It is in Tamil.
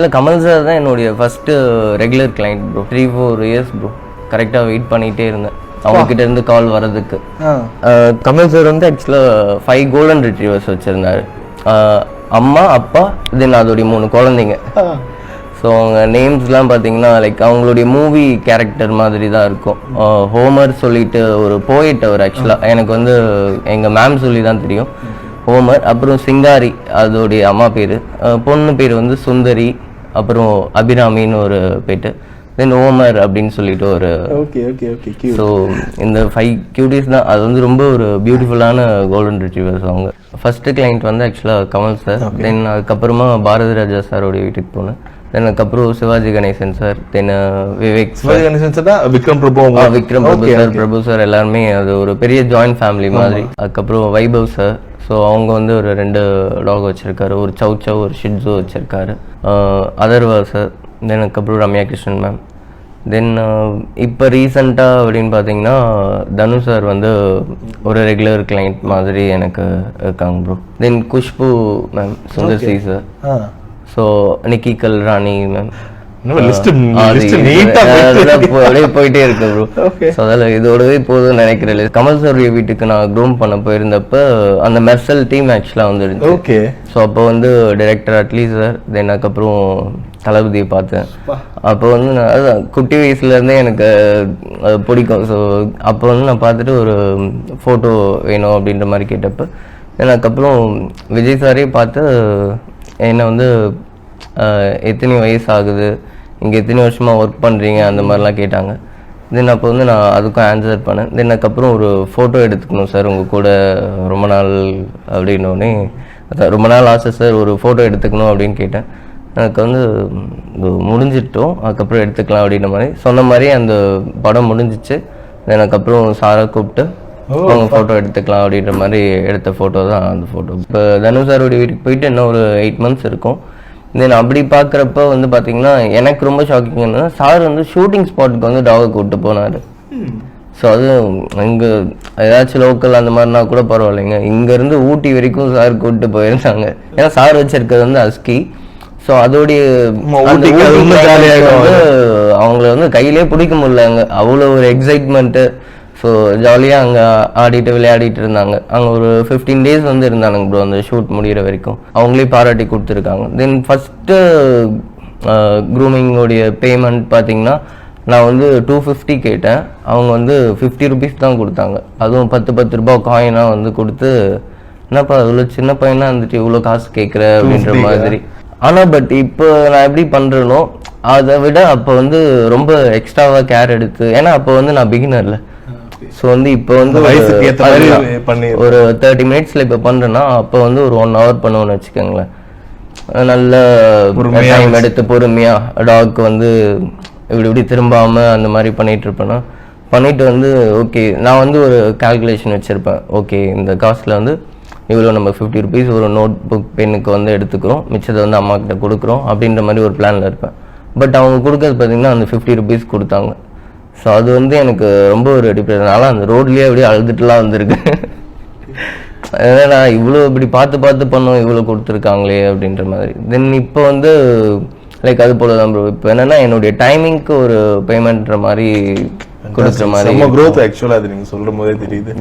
இல்லை, கமல் சார் தான் என்னுடைய first regular client bro. 3-4 years bro கரெக்டாக வெயிட் பண்ணிகிட்டே இருந்தேன் அவங்கக்கிட்ட இருந்து கால் வர்றதுக்கு. கமல் சார் வந்து ஆக்சுவலாக 5 கோல்டன் ரிட்ரீவர்ஸ் வச்சுருந்தாரு. அம்மா, அப்பா, தென் அதோடைய 3 குழந்தைங்க. ஸோ அவங்க நேம்ஸ்லாம் பார்த்தீங்கன்னா லைக் அவங்களுடைய மூவி கேரக்டர் மாதிரி தான் இருக்கும். ஹோமர் சொல்லிட்டு ஒரு போயிட் அவர். ஆக்சுவலாக எனக்கு வந்து எங்கள் மேம் சொல்லி தான் தெரியும் ஹோமர். அப்புறம் சிங்காரி அதோடைய அம்மா பேர். பொண்ணு பேர் வந்து சுந்தரி, அப்புறம் அபிராமின்னு ஒரு பேட்டு, தென் ஓமர் அப்படின்னு சொல்லிட்டு ஒரு. ஸோ இந்த 5 கியூட்டிஸ் தான். அது வந்து ரொம்ப ஒரு பியூட்டிஃபுல்லான கோல்டன் ரிட்ரீவர்ஸ். அவங்க ஃபர்ஸ்ட் கிளைண்ட் வந்து ஆக்சுவலாக கமல் சார். தென் அதுக்கப்புறமா பாரதி ராஜா சாரோடைய வீட்டுக்கு போனேன். தென் அதுக்கப்புறம் சிவாஜி கணேசன் சார், தென் விவேக் சார், விக்ரம் பிரபு சார், பிரபு சார், எல்லாருமே அது ஒரு பெரிய ஜாயிண்ட் ஃபேமிலி மாதிரி. அதுக்கப்புறம் வைபவ் சார். ஸோ அவங்க வந்து ஒரு 2 டாக் வச்சுருக்காரு, ஒரு சௌ ஒரு ஷிட்ஸோ வச்சுருக்காரு. அதர்வா சார், தென் அதுக்கப்புறம் ரம்யா கிருஷ்ணன் மேம். தென் இப்போ ரீசண்டாக அப்படின்னு பார்த்தீங்கன்னா தனு சார் வந்து ஒரு ரெகுலர் கிளைண்ட் மாதிரி எனக்கு இருக்காங்க bro. Then Khushbu ma'am, Sundar C sir, so Nikki Galrani ma'am. போயிட்டே இருக்கு ப்ரோ. ஸோ அதில் இதோடவே போதும்னு நினைக்கிறேன். கமல் சார் வீட்டுக்கு நான் க்ரூம் பண்ண போயிருந்தப்ப அந்த மெர்சல் டீம் ஆக்சுவலாக வந்துருச்சு. ஓகே. ஸோ அப்போ வந்து டைரக்டர் அட்லி சார், தென் அதுக்கப்புறம் தளபதியை பார்த்தேன். அப்போ வந்து நான் அதான் குட்டி வயசுலேருந்தே எனக்கு அது பிடிக்கும். ஸோ அப்போ வந்து நான் பார்த்துட்டு ஒரு ஃபோட்டோ வேணும் அப்படின்ற மாதிரி கேட்டப்போ, தென் அதுக்கப்புறம் விஜய் சாரே பார்த்து என்னை வந்து எத்தனை வயசு ஆகுது, இங்கே எத்தனை வருஷமாக ஒர்க் பண்ணுறீங்க அந்த மாதிரிலாம் கேட்டாங்க. தென் அப்போ வந்து நான் அதுக்கும் ஆன்சர் பண்ணேன். தென் அதுக்கப்புறம் ஒரு ஃபோட்டோ எடுத்துக்கணும் சார் உங்கள் கூட ரொம்ப நாள் அப்படின்னோடனே, அதான் ரொம்ப நாள் ஆசை சார், ஒரு ஃபோட்டோ எடுத்துக்கணும் அப்படின்னு கேட்டேன். எனக்கு வந்து முடிஞ்சிட்டோம், அதுக்கப்புறம் எடுத்துக்கலாம் அப்படின்ற மாதிரி சொன்ன மாதிரி அந்த படம் முடிஞ்சிச்சு. தென் அதுக்கப்புறம் சாரை கூப்பிட்டு அவங்க ஃபோட்டோ எடுத்துக்கலாம் அப்படின்ற மாதிரி எடுத்த ஃபோட்டோ தான் அந்த ஃபோட்டோ. இப்போ தனு சாரோடைய வீட்டுக்கு போயிட்டு இன்னும் ஒரு 8 months இருக்கும். தென் அப்படி பார்க்குறப்ப வந்து பார்த்தீங்கன்னா எனக்கு ரொம்ப ஷாக்கிங் என்னன்னா, சார் வந்து ஷூட்டிங் ஸ்பாட்டுக்கு வந்து டாகை கூப்பிட்டு போனார். ஸோ அது இங்கே ஏதாச்சும் லோக்கல் அந்த மாதிரினா கூட பரவாயில்லைங்க, இங்கேருந்து ஊட்டி வரைக்கும் சார் கூப்பிட்டு போயிருந்தாங்க. ஏன்னா சார் வச்சிருக்கிறது வந்து அஸ்கி. ஸோ அதோடைய அவங்கள வந்து கையிலே பிடிக்க முடியல, அங்கே அவ்வளோ ஒரு எக்ஸைட்மெண்ட்டு. ஸோ ஜாலியாக அங்கே ஆடிட்டு விளையாடிட்டு இருந்தாங்க. அங்கே ஒரு 15 days வந்து இருந்தானுங்க ப்ரோ அந்த ஷூட் முடிகிற வரைக்கும். அவங்களே பாராட்டி கொடுத்துருக்காங்க. தென் ஃபஸ்ட்டு க்ரூமிங்கோடைய பேமெண்ட் பார்த்தீங்கன்னா நான் வந்து 250 கேட்டேன். அவங்க வந்து 50 rupees தான் கொடுத்தாங்க. அதுவும் 10 ரூபா காயினாக வந்து கொடுத்து, என்னப்பா இவ்வளோ சின்ன பையனாக வந்துட்டு இவ்வளோ காசு கேட்குற அப்படின்ற மாதிரி. ஆனால் பட் இப்போ நான் எப்படி பண்ணுறேனோ அதை விட அப்போ வந்து ரொம்ப எக்ஸ்ட்ராவாக கேர் எடுத்து, ஏன்னா அப்போ வந்து நான் பிகினரில். ஸோ வந்து இப்போ வந்து ஒரு 30 minutesல இப்போ பண்ணுறேன்னா அப்போ வந்து ஒரு 1 hour பண்ணுவோன்னு வச்சுக்கோங்களேன். நல்ல டைம் எடுத்து பொறுமையாக டாக்கு வந்து இப்படி திரும்பாமல் அந்த மாதிரி பண்ணிகிட்டு இருப்பேன்னா பண்ணிட்டு வந்து ஓகே நான் வந்து ஒரு கால்குலேஷன் வச்சுருப்பேன். ஓகே இந்த காஸ்ட்டில் வந்து இவ்வளோ நம்ம 50 rupees ஒரு நோட் புக் பென்னுக்கு வந்து எடுத்துக்கிறோம், மிச்சத்தை வந்து அம்மா கிட்ட கொடுக்குறோம் அப்படின்ற மாதிரி ஒரு பிளானில் இருப்பேன். பட் அவங்க கொடுக்கறது பார்த்தீங்கன்னா அந்த 50 rupees கொடுத்தாங்க. ஸோ அது வந்து எனக்கு ரொம்ப ஒரு டிப்ரெஷனால அந்த ரோட்லேயே அப்படியே அழுதுட்டுலாம் வந்திருக்கு. ஏன்னா இவ்வளோ இப்படி பார்த்து பண்ணோம், இவ்வளோ கொடுத்துருக்காங்களே அப்படின்ற மாதிரி. தென் இப்போ வந்து லைக் அது போல தான் ப்ரோ. இப்போ என்னன்னா என்னுடைய டைமிங்க்கு ஒரு பேமெண்ட்ற மாதிரி கொடுக்குற மாதிரி growth ஆக்சுவலாக அது நீங்கள் சொல்லும் போதே தெரியுது.